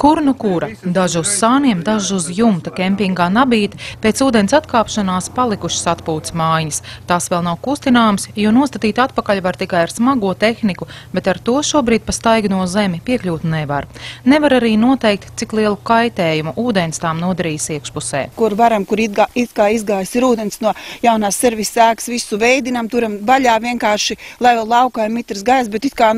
Kur nu kura, daži uz sāniem, daži uz jumta kempingā Nabīte pēc ūdens atkāpšanās palikušas atpūtas mājiņas. Tās vēl nav kustināmas, jo nostatīt atpakaļ var tikai ar smago tehniku, bet ar to šobrīd pa staigu no zemi piekļūt nevar. Nevar arī noteikt, cik lielu kaitējumu ūdens tām nodarīs iekšpusē. Kur varam, kur it kā izgājis ir ūdens no jaunās servisa ēkas, visu veidinam, turam vaļā vienkārši, lai vēl laukā ir mitrs gaiss, bet it kā,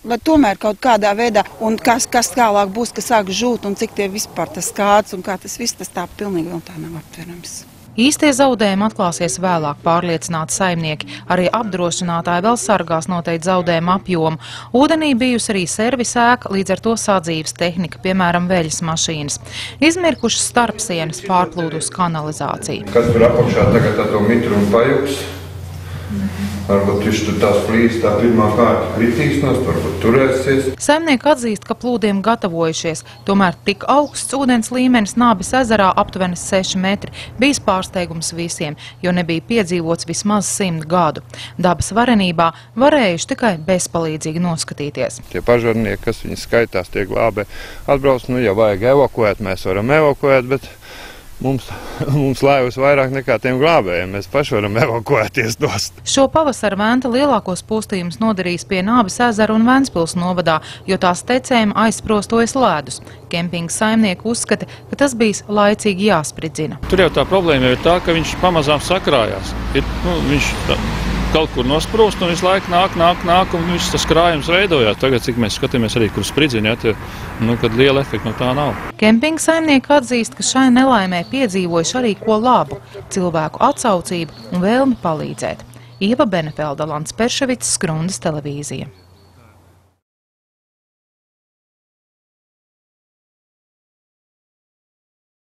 lai tomēr kaut kādā veidā, un kas tālāk būs, kas sāk žūt, un cik tie vispār tas kāds, un kā tas viss, tas tā pilnīgi vēl tā nav aptverams. Īstie zaudējumi atklāsies vēlāk, pārliecināti saimnieki. Arī apdrošinātāji vēl sargās noteikti zaudējumu apjomu. Ūdenī bijusi arī servisa ēka, līdz ar to sadzīves tehnika, piemēram, veļas mašīnas. Izmirkušas starpsienas, pārplūdus kanalizāciju. Kas tur apakšā tagad ar to mitru un pajuks? Varbūt viņš tur tās flīs tā pirmā kārta kritīs nost, varbūt turēsies. Saimnieki atzīst, ka plūdiem gatavojušies, tomēr tik augsts ūdens līmenis Nābes ezerā aptuveni 6 metri bijis pārsteigums visiem, jo nebija piedzīvots vismaz 100 gadu. Dabas varenībā varējuši tikai bezpalīdzīgi noskatīties. Tie pažarnieki, kas viņi skaitās, tie glābē atbrauc, ja vajag evakuēt, mēs varam evakuēt, bet Mums laivas vairāk nekā tiem glābējiem. Mēs paši varam evakuēties nost. Šo pavasara Venta lielākos postījumus nodarīs pie Nābes ezera un Ventspils novadā, jo tās tecējuma aizsprostojas ledus. Kempinga saimnieki uzskata, ka tas bijis laicīgi jāspridzina. Tur jau tā problēma ir tā, ka viņš pamazām sakrājās. Viņš kaut kur nosprūst un visu laiku nāk, un viss tas krājums veidojās. Tagad, cik mēs skatāmies arī, kur spridzina, kad liela efekta no tā nav. Kempinga saimnieki atzīst, ka šai nelaimē piedzīvojuši arī ko labu – cilvēku atsaucību un vēlmi palīdzēt. Ieva Benefelda, Lants Perševics, Skrundas televīzija.